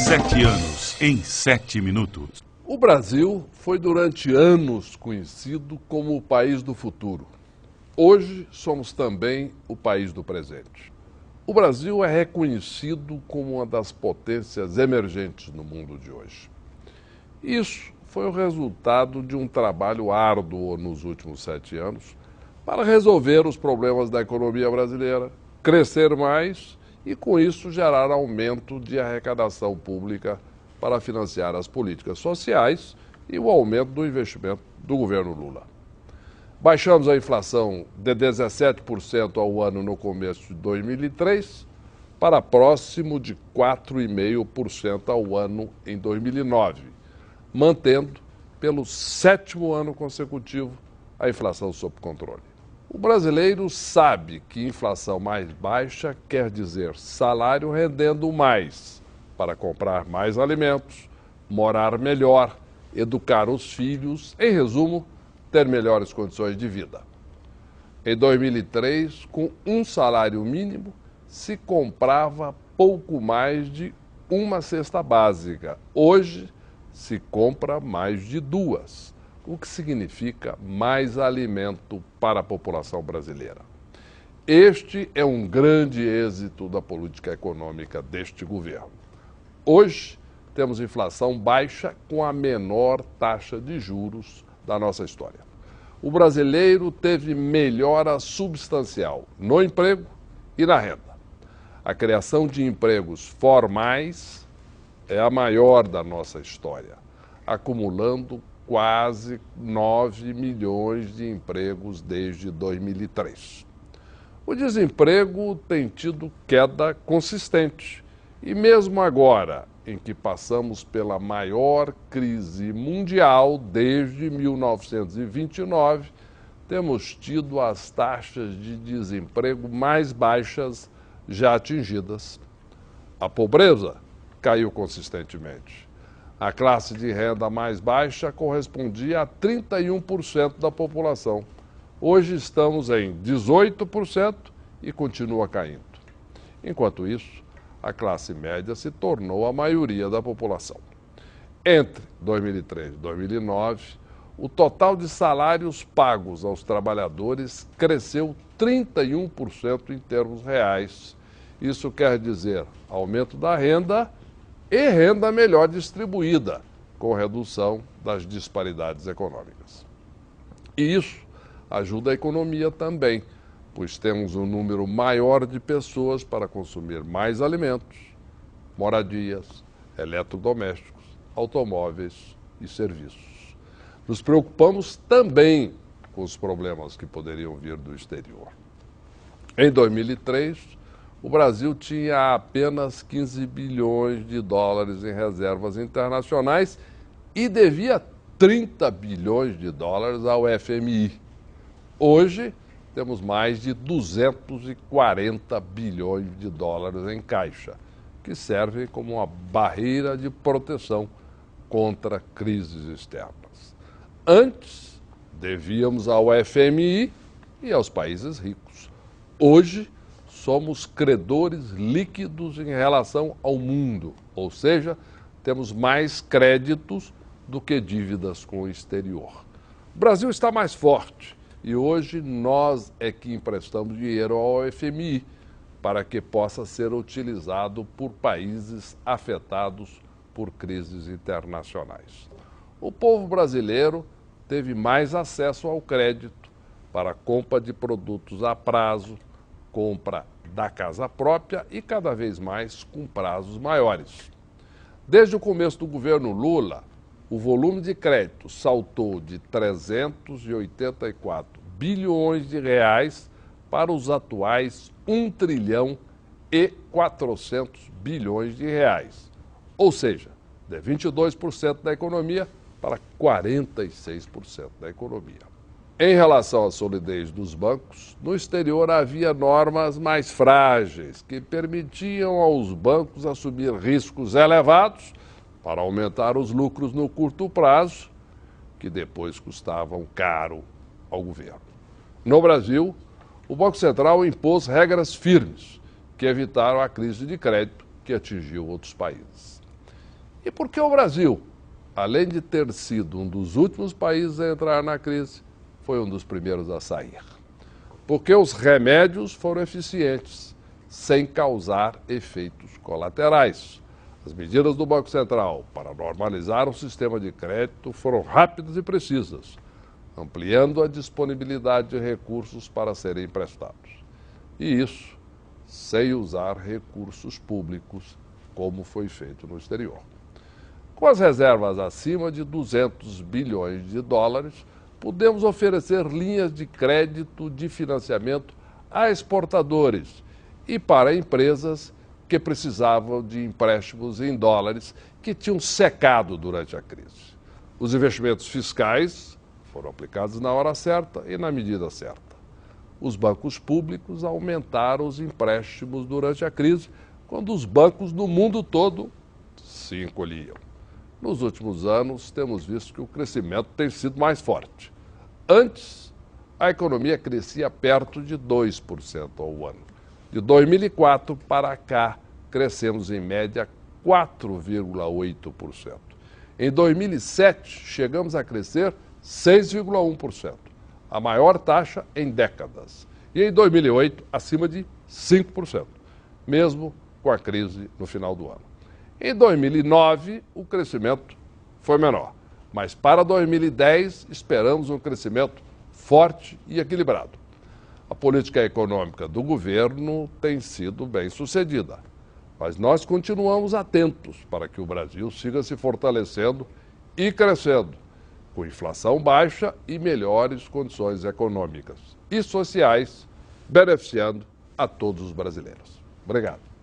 7 anos em 7 minutos. O Brasil foi durante anos conhecido como o país do futuro. Hoje somos também o país do presente. O Brasil é reconhecido como uma das potências emergentes no mundo de hoje. Isso foi o resultado de um trabalho árduo nos últimos 7 anos para resolver os problemas da economia brasileira, crescer mais e, com isso, gerar aumento de arrecadação pública para financiar as políticas sociais e o aumento do investimento do governo Lula. Baixamos a inflação de 17% ao ano no começo de 2003 para próximo de 4,5% ao ano em 2009, mantendo pelo 7º ano consecutivo a inflação sob controle. O brasileiro sabe que inflação mais baixa quer dizer salário rendendo mais para comprar mais alimentos, morar melhor, educar os filhos, em resumo, ter melhores condições de vida. Em 2003, com um salário mínimo, se comprava pouco mais de uma cesta básica. Hoje, se compra mais de 2, o que significa mais alimento para a população brasileira. Este é um grande êxito da política econômica deste governo. Hoje, temos inflação baixa com a menor taxa de juros da nossa história. O brasileiro teve melhora substancial no emprego e na renda. A criação de empregos formais é a maior da nossa história, acumulando quase 9 milhões de empregos desde 2003. O desemprego tem tido queda consistente e mesmo agora, em que passamos pela maior crise mundial desde 1929, temos tido as taxas de desemprego mais baixas já atingidas. A pobreza caiu consistentemente. A classe de renda mais baixa correspondia a 31% da população. Hoje estamos em 18% e continua caindo. Enquanto isso, a classe média se tornou a maioria da população. Entre 2003 e 2009, o total de salários pagos aos trabalhadores cresceu 31% em termos reais. Isso quer dizer aumento da renda e renda melhor distribuída, com redução das disparidades econômicas. E isso ajuda a economia também, pois temos um número maior de pessoas para consumir mais alimentos, moradias, eletrodomésticos, automóveis e serviços. Nos preocupamos também com os problemas que poderiam vir do exterior. Em 2003, o Brasil tinha apenas 15 bilhões de dólares em reservas internacionais e devia 30 bilhões de dólares ao FMI. Hoje, temos mais de 240 bilhões de dólares em caixa, que servem como uma barreira de proteção contra crises externas. Antes, devíamos ao FMI e aos países ricos. Hoje, somos credores líquidos em relação ao mundo, ou seja, temos mais créditos do que dívidas com o exterior. O Brasil está mais forte e hoje nós é que emprestamos dinheiro ao FMI para que possa ser utilizado por países afetados por crises internacionais. O povo brasileiro teve mais acesso ao crédito para compra de produtos a prazo, compra da casa própria e cada vez mais com prazos maiores. Desde o começo do governo Lula, o volume de crédito saltou de 384 bilhões de reais para os atuais 1 trilhão e 400 bilhões de reais. Ou seja, de 22% da economia para 46% da economia. Em relação à solidez dos bancos, no exterior havia normas mais frágeis que permitiam aos bancos assumir riscos elevados para aumentar os lucros no curto prazo, que depois custavam caro ao governo. No Brasil, o Banco Central impôs regras firmes que evitaram a crise de crédito que atingiu outros países. E por que o Brasil, além de ter sido um dos últimos países a entrar na crise, foi um dos primeiros a sair? Porque os remédios foram eficientes, sem causar efeitos colaterais. As medidas do Banco Central para normalizar o sistema de crédito foram rápidas e precisas, ampliando a disponibilidade de recursos para serem emprestados. E isso sem usar recursos públicos, como foi feito no exterior. Com as reservas acima de 200 bilhões de dólares, podemos oferecer linhas de crédito de financiamento a exportadores e para empresas que precisavam de empréstimos em dólares que tinham secado durante a crise. Os investimentos fiscais foram aplicados na hora certa e na medida certa. Os bancos públicos aumentaram os empréstimos durante a crise, quando os bancos do mundo todo se encolhiam. Nos últimos anos, temos visto que o crescimento tem sido mais forte. Antes, a economia crescia perto de 2% ao ano. De 2004 para cá, crescemos em média 4,8%. Em 2007, chegamos a crescer 6,1%, a maior taxa em décadas. E em 2008, acima de 5%, mesmo com a crise no final do ano. Em 2009, o crescimento foi menor, mas para 2010 esperamos um crescimento forte e equilibrado. A política econômica do governo tem sido bem sucedida, mas nós continuamos atentos para que o Brasil siga se fortalecendo e crescendo, com inflação baixa e melhores condições econômicas e sociais, beneficiando a todos os brasileiros. Obrigado.